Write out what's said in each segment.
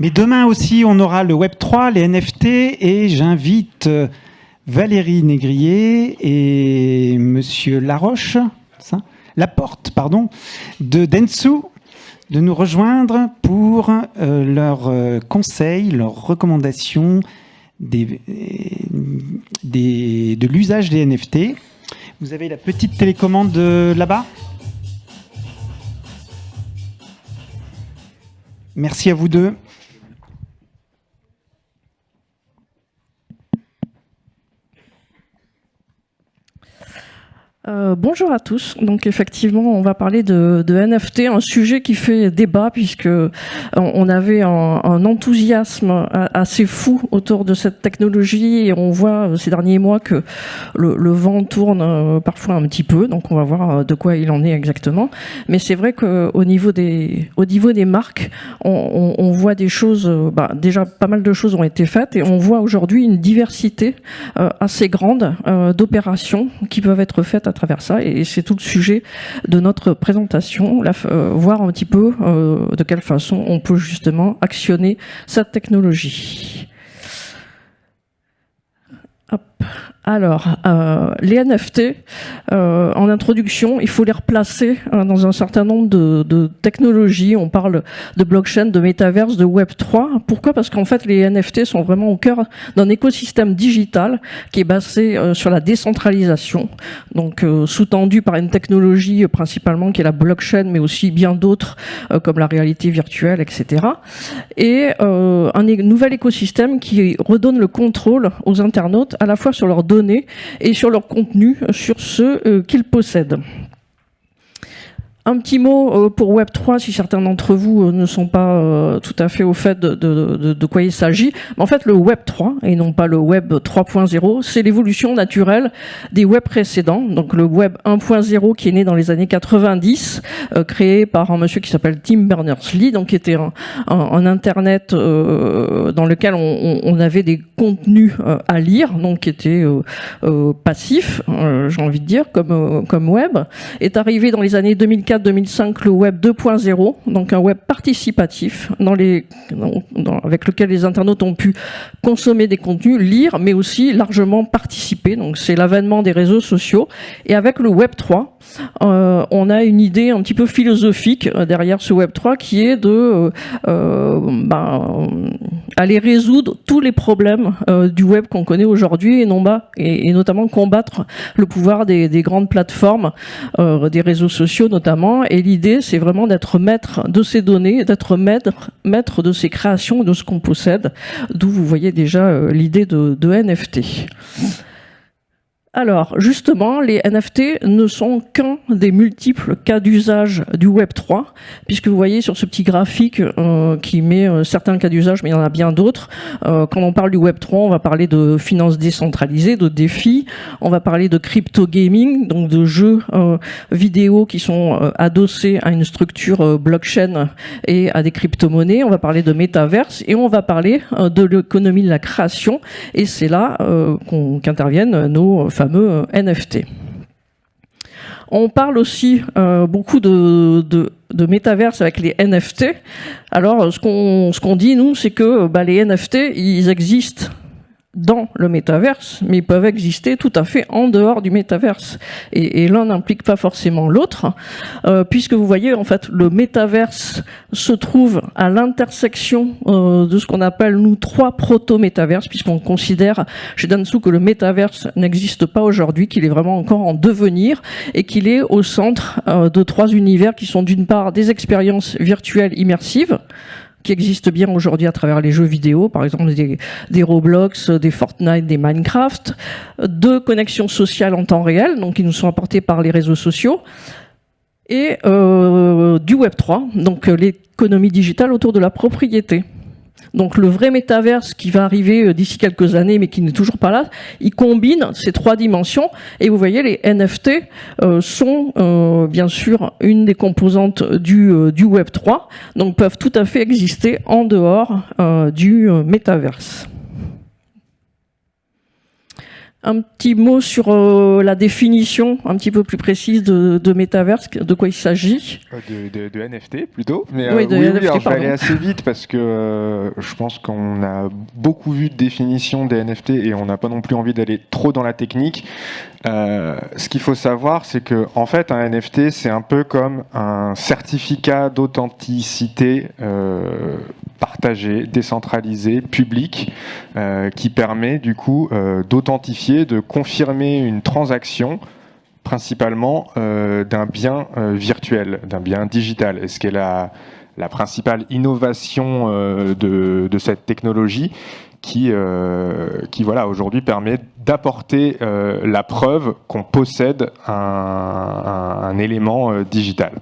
Mais demain aussi, on aura le Web3, les NFT, et j'invite Valérie Négrier et Monsieur Laporte, de Dentsu, de nous rejoindre pour leurs conseils, leurs recommandations de l'usage des NFT. Vous avez la petite télécommande là-bas. Merci à vous deux. Bonjour à tous. Donc effectivement, on va parler de NFT, un sujet qui fait débat puisque on avait un enthousiasme assez fou autour de cette technologie et on voit ces derniers mois que le vent tourne parfois un petit peu. Donc on va voir de quoi il en est exactement. Mais c'est vrai qu'au niveau des marques, on voit des choses. Déjà pas mal de choses ont été faites et on voit aujourd'hui une diversité assez grande d'opérations qui peuvent être faites à travers ça, et c'est tout le sujet de notre présentation, voir un petit peu de quelle façon on peut justement actionner cette technologie. Hop. Alors, les NFT, en introduction, il faut les replacer dans un certain nombre de technologies. On parle de blockchain, de métaverse, de Web3. Pourquoi ? Parce qu'en fait, les NFT sont vraiment au cœur d'un écosystème digital qui est basé sur la décentralisation, donc sous-tendu par une technologie principalement qui est la blockchain, mais aussi bien d'autres comme la réalité virtuelle, etc. Et un nouvel écosystème qui redonne le contrôle aux internautes à la fois sur leurs données et sur leur contenu, sur ceux qu'ils possèdent. Un petit mot pour Web3, si certains d'entre vous ne sont pas tout à fait au fait de quoi il s'agit. En fait, le Web3, et non pas le Web 3.0, c'est l'évolution naturelle des Web précédents. Donc le Web 1.0 qui est né dans les années 90, créé par un monsieur qui s'appelle Tim Berners-Lee, donc qui était un Internet dans lequel on avait des contenus à lire, donc qui était passif, j'ai envie de dire, comme web, est arrivé dans les années 2004-2005 le Web 2.0, donc un web participatif avec lequel les internautes ont pu consommer des contenus, lire, mais aussi largement participer. Donc c'est l'avènement des réseaux sociaux. Et avec le Web 3, on a une idée un petit peu philosophique derrière ce Web 3 qui est de aller résoudre tous les problèmes du web qu'on connaît aujourd'hui et notamment combattre le pouvoir des grandes plateformes, des réseaux sociaux notamment. Et l'idée, c'est vraiment d'être maître de ces données, d'être maître de ces créations, de ce qu'on possède, d'où vous voyez déjà l'idée de NFT. Alors, justement, les NFT ne sont qu'un des multiples cas d'usage du Web3, puisque vous voyez sur ce petit graphique qui met certains cas d'usage, mais il y en a bien d'autres. Quand on parle du Web3, on va parler de finances décentralisées, de défis, on va parler de crypto gaming, donc de jeux vidéo qui sont adossés à une structure blockchain et à des crypto-monnaies, on va parler de métaverse, et on va parler de l'économie de la création, et c'est là qu'interviennent nos fameux NFT. On parle aussi beaucoup de métaverse avec les NFT. Alors, ce qu'on dit, nous, c'est que les NFT, ils existent dans le métaverse, mais ils peuvent exister tout à fait en dehors du métaverse. Et l'un n'implique pas forcément l'autre, puisque vous voyez, en fait, le métaverse se trouve à l'intersection de ce qu'on appelle, nous, 3 proto-métaverses, puisqu'on considère chez Dentsu que le métaverse n'existe pas aujourd'hui, qu'il est vraiment encore en devenir, et qu'il est au centre de 3 univers qui sont d'une part des expériences virtuelles immersives, qui existent bien aujourd'hui à travers les jeux vidéo, par exemple des Roblox, des Fortnite, des Minecraft, de connexions sociales en temps réel, donc qui nous sont apportées par les réseaux sociaux, et du Web3, donc l'économie digitale autour de la propriété. Donc le vrai métaverse qui va arriver d'ici quelques années, mais qui n'est toujours pas là, il combine ces 3 dimensions. Et vous voyez, les NFT sont bien sûr une des composantes du Web 3, donc peuvent tout à fait exister en dehors du métaverse. Un petit mot sur la définition un petit peu plus précise de métaverse, de quoi il s'agit. De NFT plutôt, mais oui, oui, NFT, alors je vais pardon. aller assez vite parce que je pense qu'on a beaucoup vu de définitions des NFT et on n'a pas non plus envie d'aller trop dans la technique. Ce qu'il faut savoir, c'est que en fait, un NFT, c'est un peu comme un certificat d'authenticité partagé, décentralisé, public, qui permet du coup d'authentifier, de confirmer une transaction principalement d'un bien virtuel, d'un bien digital. Et ce qui est la principale innovation de cette technologie qui voilà, aujourd'hui permet d'apporter la preuve qu'on possède un élément digital.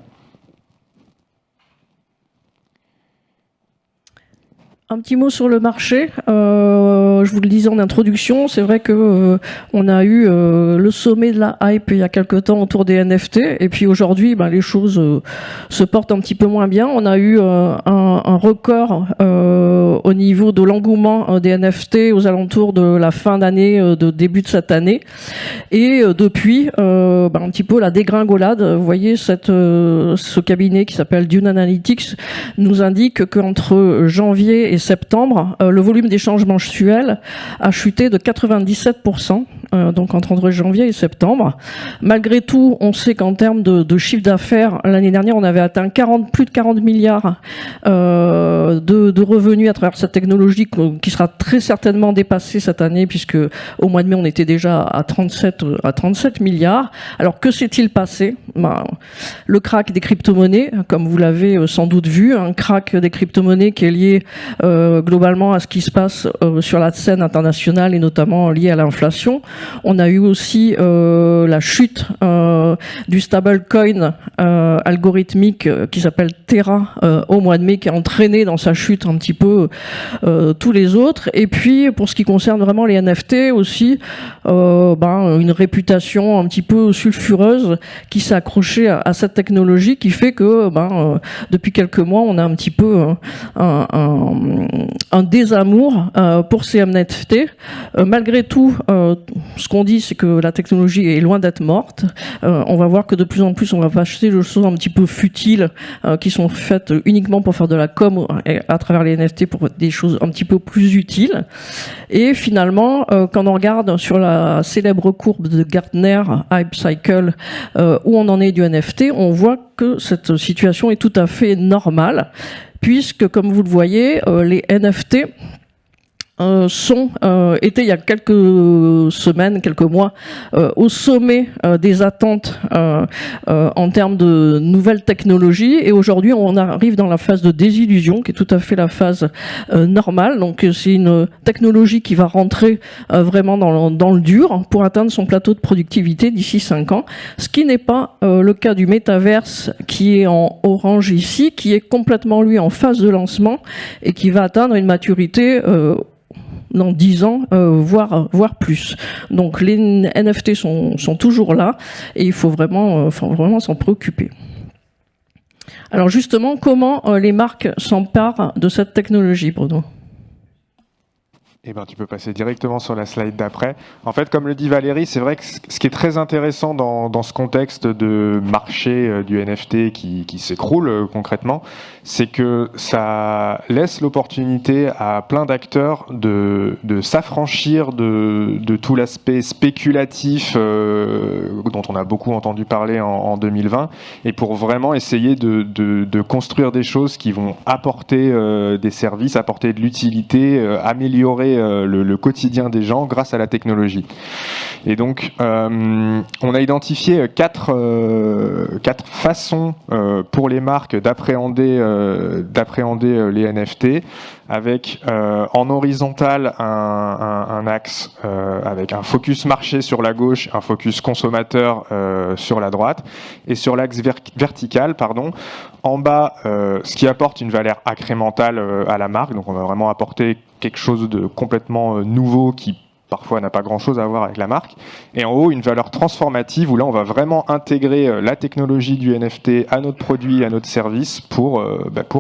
Un petit mot sur le marché. Je vous le disais en introduction, c'est vrai que on a eu le sommet de la hype il y a quelque temps autour des NFT, et puis aujourd'hui, les choses se portent un petit peu moins bien. On a eu un record au niveau de l'engouement des NFT aux alentours de la fin d'année, de début de cette année, et depuis, un petit peu la dégringolade. Vous voyez, ce cabinet qui s'appelle Dune Analytics nous indique qu'entre janvier et septembre, le volume d'échanges mensuels a chuté de 97%, donc entre janvier et septembre. Malgré tout, on sait qu'en termes de chiffre d'affaires, l'année dernière, on avait atteint plus de 40 milliards de revenus à travers cette technologie qui sera très certainement dépassée cette année, puisque au mois de mai, on était déjà à 37 milliards. Alors, que s'est-il passé? Le crack des crypto-monnaies, comme vous l'avez sans doute vu, un crack des crypto-monnaies qui est lié globalement à ce qui se passe sur la scène internationale et notamment lié à l'inflation. On a eu aussi la chute du stablecoin algorithmique qui s'appelle Terra au mois de mai, qui a entraîné dans sa chute un petit peu tous les autres. Et puis pour ce qui concerne vraiment les NFT aussi, une réputation un petit peu sulfureuse qui s'est accrochée à cette technologie, qui fait que depuis quelques mois on a un petit peu un désamour pour ces NFT. Malgré tout, ce qu'on dit, c'est que la technologie est loin d'être morte. On va voir que de plus en plus, on va acheter des choses un petit peu futiles qui sont faites uniquement pour faire de la com à travers les NFT, pour des choses un petit peu plus utiles. Et finalement, quand on regarde sur la célèbre courbe de Gartner Hype Cycle, où on en est du NFT, on voit que cette situation est tout à fait normale, puisque, comme vous le voyez, les NFT étaient il y a quelques semaines, quelques mois, au sommet des attentes en termes de nouvelles technologies, et aujourd'hui on arrive dans la phase de désillusion, qui est tout à fait la phase normale. Donc c'est une technologie qui va rentrer vraiment dans le dur pour atteindre son plateau de productivité d'ici 5 ans, ce qui n'est pas le cas du métaverse qui est en orange ici, qui est complètement lui en phase de lancement et qui va atteindre une maturité dans 10 ans, voire plus. Donc les NFT sont toujours là, et il faut vraiment s'en préoccuper. Alors justement, comment les marques s'emparent de cette technologie, Bruno ? Eh ben, tu peux passer directement sur la slide d'après. En fait, comme le dit Valérie, c'est vrai que ce qui est très intéressant dans ce contexte de marché du NFT qui s'écroule concrètement, c'est que ça laisse l'opportunité à plein d'acteurs de s'affranchir de tout l'aspect spéculatif dont on a beaucoup entendu parler en 2020, et pour vraiment essayer de construire des choses qui vont apporter des services, apporter de l'utilité, améliorer le quotidien des gens grâce à la technologie. Et donc, on a identifié quatre façons pour les marques d'appréhender les NFT, avec en horizontal un axe avec un focus marché sur la gauche, un focus consommateur sur la droite, et sur l'axe vertical, en bas, ce qui apporte une valeur incrémentale à la marque. Donc on va vraiment apporter quelque chose de complètement nouveau qui parfois n'a pas grand-chose à voir avec la marque. Et en haut, une valeur transformative où là, on va vraiment intégrer la technologie du NFT à notre produit, à notre service pour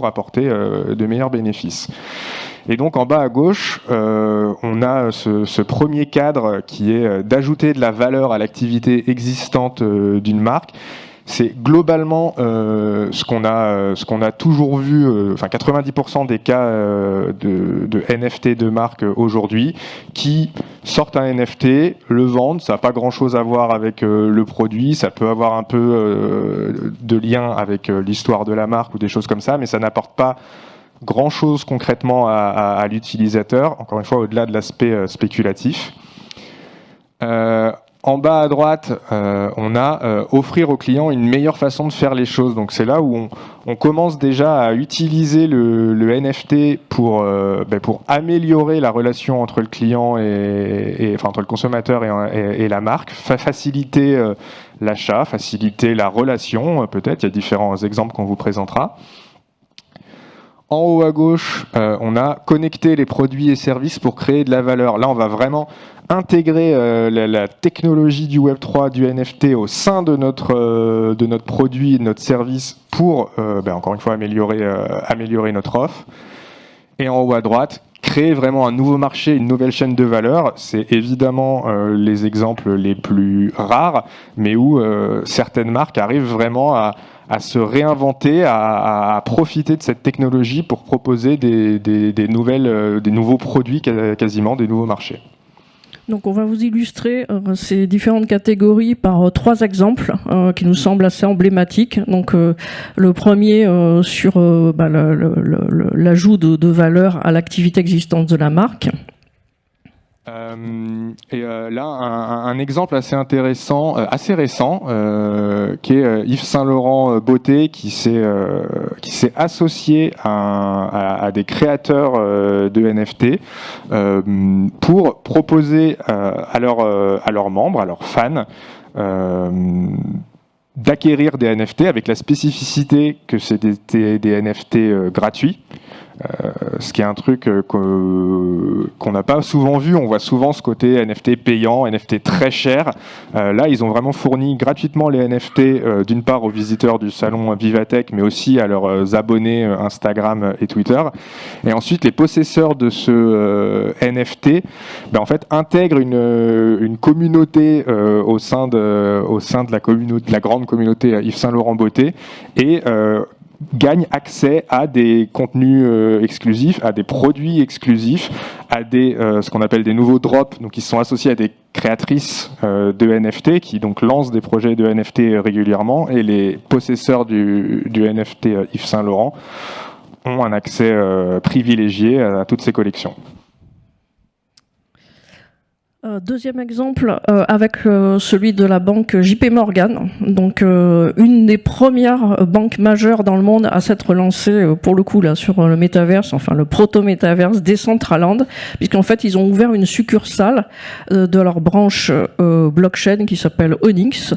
apporter de meilleurs bénéfices. Et donc en bas à gauche, on a ce premier cadre qui est d'ajouter de la valeur à l'activité existante d'une marque. C'est globalement ce qu'on a toujours vu, enfin 90% des cas de NFT de marque aujourd'hui, qui sortent un NFT, le vendent, ça n'a pas grand-chose à voir avec le produit, ça peut avoir un peu de lien avec l'histoire de la marque ou des choses comme ça, mais ça n'apporte pas grand-chose concrètement à l'utilisateur, encore une fois au-delà de l'aspect spéculatif. En bas à droite, on a offrir aux clients une meilleure façon de faire les choses. Donc c'est là où on commence déjà à utiliser le NFT pour améliorer la relation entre le client enfin entre le consommateur et la marque, faciliter l'achat, faciliter la relation. Peut-être, il y a différents exemples qu'on vous présentera. En haut à gauche, on a connecté les produits et services pour créer de la valeur. Là, on va vraiment intégrer la technologie du Web3, du NFT au sein de notre produit et de notre service pour, encore une fois, améliorer notre offre. Et en haut à droite, créer vraiment un nouveau marché, une nouvelle chaîne de valeur. C'est évidemment les exemples les plus rares, mais où certaines marques arrivent vraiment à se réinventer, à profiter de cette technologie pour proposer des nouveaux produits, quasiment des nouveaux marchés. Donc on va vous illustrer ces différentes catégories par 3 exemples qui nous semblent assez emblématiques. Donc le premier sur l'ajout de valeur à l'activité existante de la marque. Là, un exemple assez intéressant, assez récent, qui est Yves Saint Laurent Beauté, qui s'est associé à des créateurs de NFT pour proposer à leurs membres, à leurs fans, d'acquérir des NFT avec la spécificité que c'est des NFT gratuits. Ce qui est un truc qu'on n'a pas souvent vu. On voit souvent ce côté NFT payant, NFT très cher. Là, ils ont vraiment fourni gratuitement les NFT, d'une part aux visiteurs du salon Vivatech, mais aussi à leurs abonnés Instagram et Twitter. Et ensuite, les possesseurs de ce NFT, en fait, intègrent une communauté au sein de la grande communauté Yves Saint Laurent Beauté et gagnent accès à des contenus exclusifs, à des produits exclusifs, à ce qu'on appelle des nouveaux drops, donc ils sont associés à des créatrices de NFT qui donc lancent des projets de NFT régulièrement, et les possesseurs du NFT Yves Saint Laurent ont un accès privilégié à toutes ces collections. Deuxième exemple avec celui de la banque JP Morgan, donc une des premières banques majeures dans le monde à s'être lancée pour le coup là sur le métaverse, enfin le proto-métaverse Decentraland, puisqu'en fait ils ont ouvert une succursale de leur branche blockchain qui s'appelle Onyx.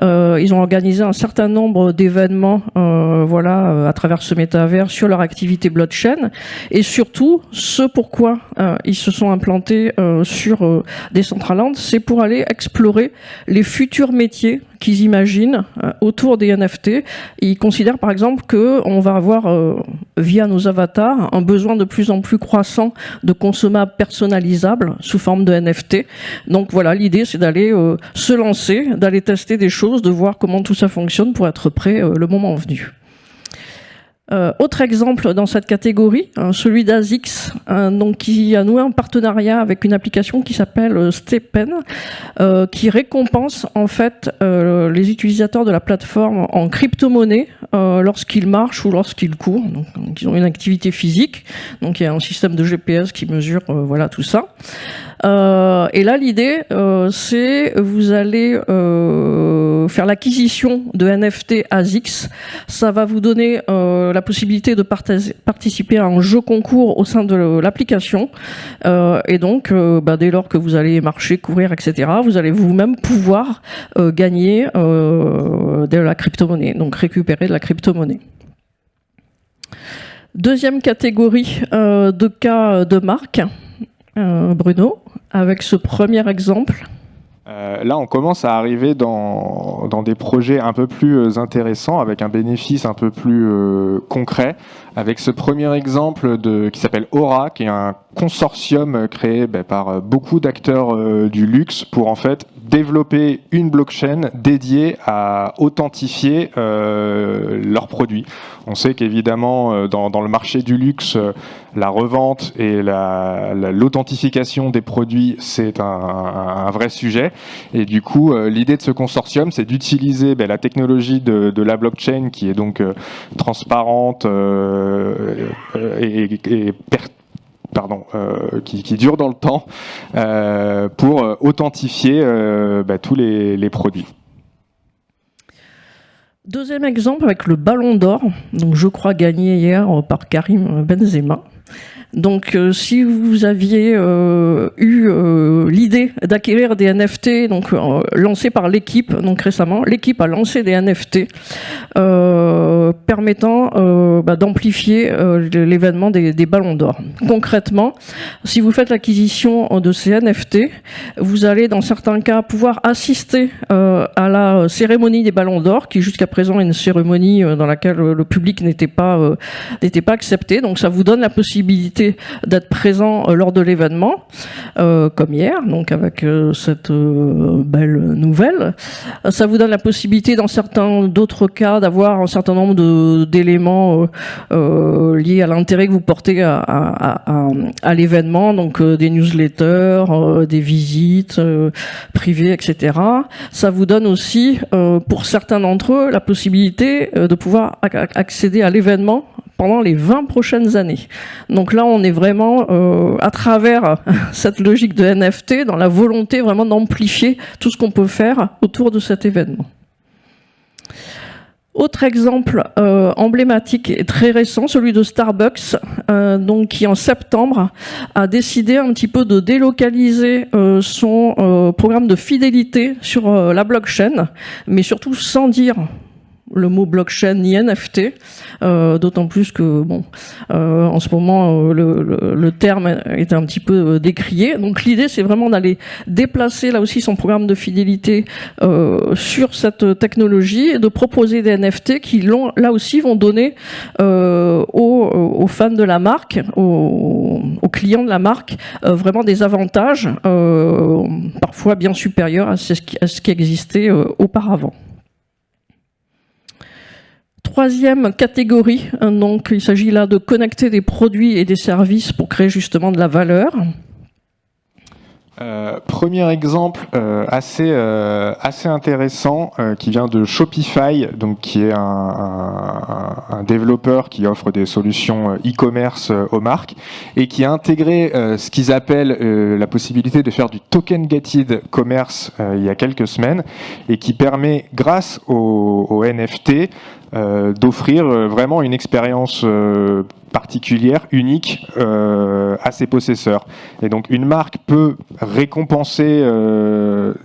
Ils ont organisé un certain nombre d'événements à travers ce métavers sur leur activité blockchain, et surtout ce pourquoi ils se sont implantés sur Decentraland, c'est pour aller explorer les futurs métiers qu'ils imaginent autour des NFT. Ils considèrent par exemple qu'on va avoir, via nos avatars, un besoin de plus en plus croissant de consommables personnalisables sous forme de NFT. Donc voilà, l'idée c'est d'aller se lancer, d'aller tester des choses, de voir comment tout ça fonctionne pour être prêt le moment venu. Autre exemple dans cette catégorie, celui d'Azix, donc qui a noué un partenariat avec une application qui s'appelle Stephen, qui récompense en fait les utilisateurs de la plateforme en crypto-monnaie lorsqu'ils marchent ou lorsqu'ils courent. Donc ils ont une activité physique, donc il y a un système de GPS qui mesure tout ça. Et là l'idée c'est vous allez faire l'acquisition de NFT Azix. Ça va vous donner la possibilité de participer à un jeu concours au sein de l'application, et donc dès lors que vous allez marcher, courir, etc., vous allez vous-même pouvoir gagner de la crypto-monnaie, donc récupérer de la crypto-monnaie. Deuxième catégorie de cas de marque, Bruno, avec ce premier exemple. Là, on commence à arriver dans des projets un peu plus intéressants, avec un bénéfice un peu plus concret, avec ce premier exemple qui s'appelle Aura, qui est un consortium créé par beaucoup d'acteurs du luxe pour en fait développer une blockchain dédiée à authentifier leurs produits. On sait qu'évidemment, dans le marché du luxe, la revente et l'authentification des produits, c'est un vrai sujet. Et du coup, l'idée de ce consortium, c'est d'utiliser la technologie de la blockchain, qui est donc transparente qui dure dans le temps, pour authentifier tous les produits. Deuxième exemple avec le Ballon d'Or, donc je crois gagné hier par Karim Benzema. Donc, si vous aviez eu l'idée d'acquérir des NFT, donc lancés par l'équipe, donc récemment, l'équipe a lancé des NFT permettant d'amplifier l'événement des Ballons d'Or. Concrètement, si vous faites l'acquisition de ces NFT, vous allez dans certains cas pouvoir assister à la cérémonie des Ballons d'Or, qui jusqu'à présent est une cérémonie dans laquelle le public n'était pas accepté. Donc, ça vous donne la possibilité d'être présent lors de l'événement, comme hier, donc avec cette belle nouvelle. Ça vous donne la possibilité, dans certains d'autres cas, d'avoir un certain nombre d'éléments liés à l'intérêt que vous portez à l'événement, donc des newsletters, des visites privées, etc. Ça vous donne aussi, pour certains d'entre eux, la possibilité de pouvoir accéder à l'événement pendant les 20 prochaines années. Donc là, on est vraiment à travers cette logique de NFT dans la volonté vraiment d'amplifier tout ce qu'on peut faire autour de cet événement. Autre exemple emblématique et très récent, celui de Starbucks, donc qui en septembre a décidé un petit peu de délocaliser son programme de fidélité sur la blockchain, mais surtout sans dire le mot blockchain ni NFT, d'autant plus que en ce moment le terme est un petit peu décrié. Donc l'idée, c'est vraiment d'aller déplacer là aussi son programme de fidélité sur cette technologie et de proposer des NFT qui là aussi vont donner aux fans de la marque, aux clients de la marque, vraiment des avantages parfois bien supérieurs à ce qui existait auparavant. Troisième catégorie, donc il s'agit là de connecter des produits et des services pour créer justement de la valeur. Premier exemple assez intéressant qui vient de Shopify, donc qui est un développeur qui offre des solutions e-commerce aux marques et qui a intégré ce qu'ils appellent la possibilité de faire du token gated commerce il y a quelques semaines, et qui permet, grâce au NFT, d'offrir vraiment une expérience particulière, unique à ses possesseurs. Et donc une marque peut récompenser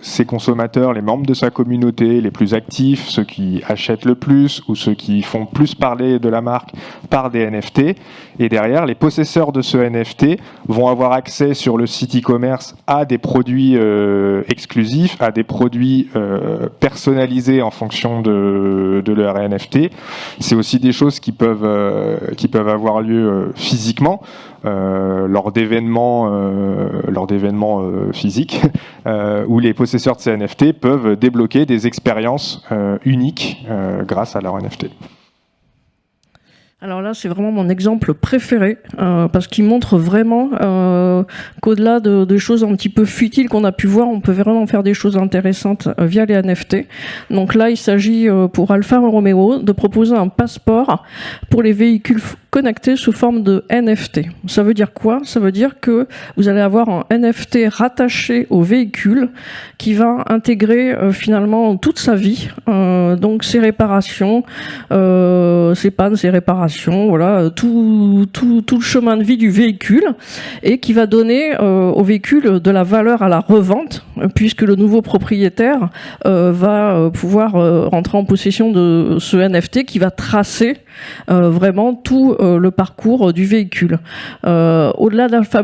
ses consommateurs, les membres de sa communauté, les plus actifs, ceux qui achètent le plus ou ceux qui font plus parler de la marque par des NFT. Et derrière, les possesseurs de ce NFT vont avoir accès sur le site e-commerce à des produits exclusifs, à des produits personnalisés en fonction de leur NFT. C'est aussi des choses qui peuvent avoir lieu physiquement lors d'événements physiques où les possesseurs de ces NFT peuvent débloquer des expériences uniques grâce à leur NFT. Alors là, c'est vraiment mon exemple préféré, parce qu'il montre vraiment qu'au-delà de choses un petit peu futiles qu'on a pu voir, on peut vraiment faire des choses intéressantes via les NFT. Donc là, il s'agit pour Alfa Romeo de proposer un passeport pour les véhicules connectés sous forme de NFT. Ça veut dire quoi? Ça veut dire que vous allez avoir un NFT rattaché au véhicule qui va intégrer finalement toute sa vie, donc ses réparations, ses pannes, ses réparations, configuration, voilà, tout le chemin de vie du véhicule, et qui va donner au véhicule de la valeur à la revente, puisque le nouveau propriétaire va pouvoir rentrer en possession de ce NFT qui va tracer vraiment tout le parcours du véhicule. Au-delà d'Alfa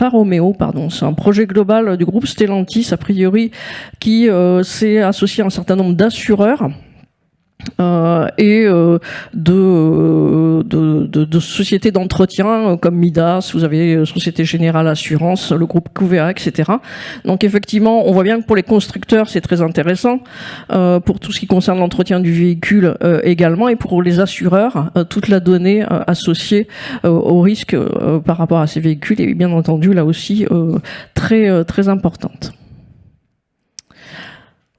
Romeo, c'est un projet global du groupe Stellantis, a priori, qui s'est associé à un certain nombre d'assureurs et de sociétés d'entretien comme Midas, vous avez Société Générale Assurance, le groupe Covéa, etc. Donc effectivement, on voit bien que pour les constructeurs, c'est très intéressant, pour tout ce qui concerne l'entretien du véhicule également, et pour les assureurs, toute la donnée associée au risque par rapport à ces véhicules est bien entendu là aussi très importante.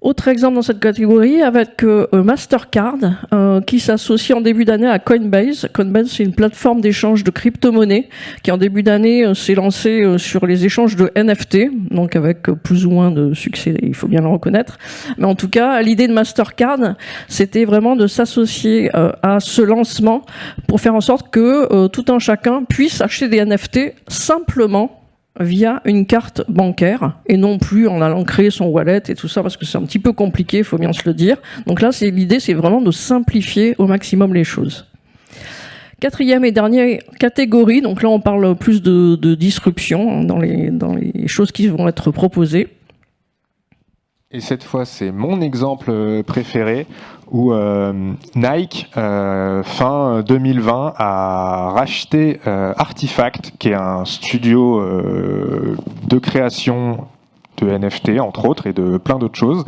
Autre exemple dans cette catégorie avec Mastercard qui s'associe en début d'année à Coinbase. Coinbase, c'est une plateforme d'échange de crypto-monnaies qui en début d'année s'est lancée sur les échanges de NFT, donc avec plus ou moins de succès, il faut bien le reconnaître. Mais en tout cas, l'idée de Mastercard, c'était vraiment de s'associer à ce lancement pour faire en sorte que tout un chacun puisse acheter des NFT simplement via une carte bancaire et non plus en allant créer son wallet et tout ça, parce que c'est un petit peu compliqué, il faut bien se le dire. Donc là, l'idée, c'est vraiment de simplifier au maximum les choses. Quatrième et dernière catégorie, donc là on parle plus de disruption dans les choses qui vont être proposées. Et cette fois, c'est mon exemple préféré où Nike, fin 2020, a racheté Artifact, qui est un studio de création de NFT, entre autres, et de plein d'autres choses,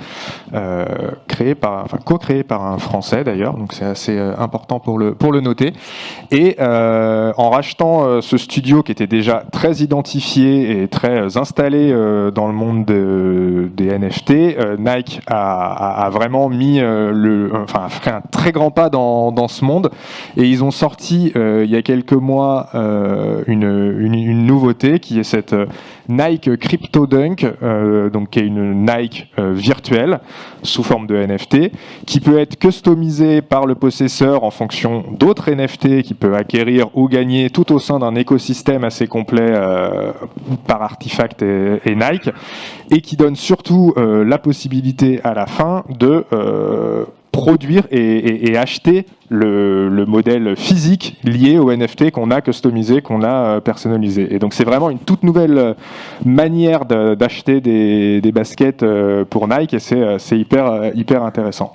co-créé par un Français d'ailleurs, donc c'est assez important pour le noter. Et en rachetant ce studio qui était déjà très identifié et très installé dans le monde des NFT, Nike a vraiment fait un très grand pas dans ce monde, et ils ont sorti il y a quelques mois une nouveauté qui est cette Nike Crypto Dunk, donc qui est une Nike virtuelle sous forme de NFT, qui peut être customisée par le possesseur en fonction d'autres NFT qu'il peut acquérir ou gagner tout au sein d'un écosystème assez complet par Artifact et Nike, et qui donne surtout la possibilité à la fin de produire et acheter le modèle physique lié au NFT qu'on a customisé, qu'on a personnalisé. Et donc c'est vraiment une toute nouvelle manière d'acheter des baskets pour Nike, et c'est hyper intéressant.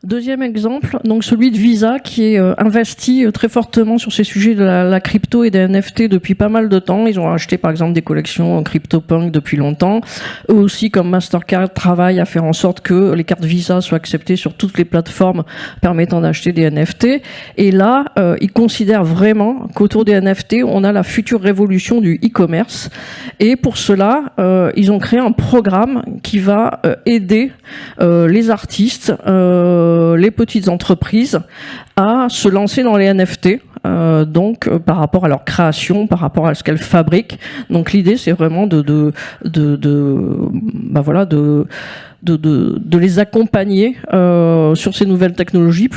Deuxième exemple, donc celui de Visa qui est investi très fortement sur ces sujets de la crypto et des NFT depuis pas mal de temps. Ils ont acheté par exemple des collections CryptoPunk depuis longtemps. Eux aussi, comme Mastercard, travaillent à faire en sorte que les cartes Visa soient acceptées sur toutes les plateformes permettant d'acheter des NFT. Et là, ils considèrent vraiment qu'autour des NFT, on a la future révolution du e-commerce. Et pour cela, ils ont créé un programme qui va aider les artistes, les petites entreprises à se lancer dans les NFT, donc par rapport à leur création, par rapport à ce qu'elles fabriquent. Donc l'idée, c'est vraiment de les accompagner sur ces nouvelles technologies,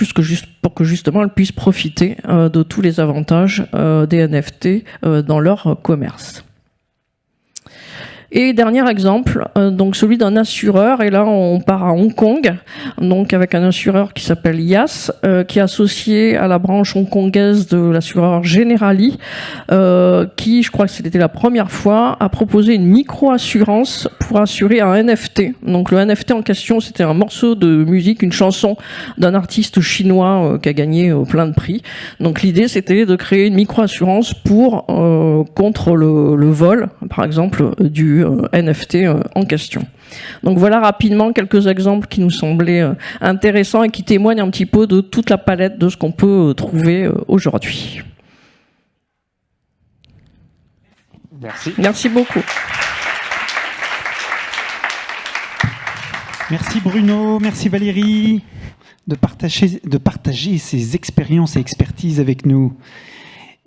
pour que justement elles puissent profiter de tous les avantages des NFT dans leur commerce. Et dernier exemple, donc celui d'un assureur, et là on part à Hong Kong, donc avec un assureur qui s'appelle Yas, qui est associé à la branche hongkongaise de l'assureur Generali, qui, je crois que c'était la première fois, a proposé une micro-assurance pour assurer un NFT. Donc le NFT en question, c'était un morceau de musique, une chanson d'un artiste chinois qui a gagné plein de prix. Donc l'idée, c'était de créer une micro-assurance contre le vol, par exemple, du NFT en question. Donc voilà rapidement quelques exemples qui nous semblaient intéressants et qui témoignent un petit peu de toute la palette de ce qu'on peut trouver aujourd'hui. Merci. Merci beaucoup. Merci Bruno, merci Valérie de partager ces expériences et expertises avec nous.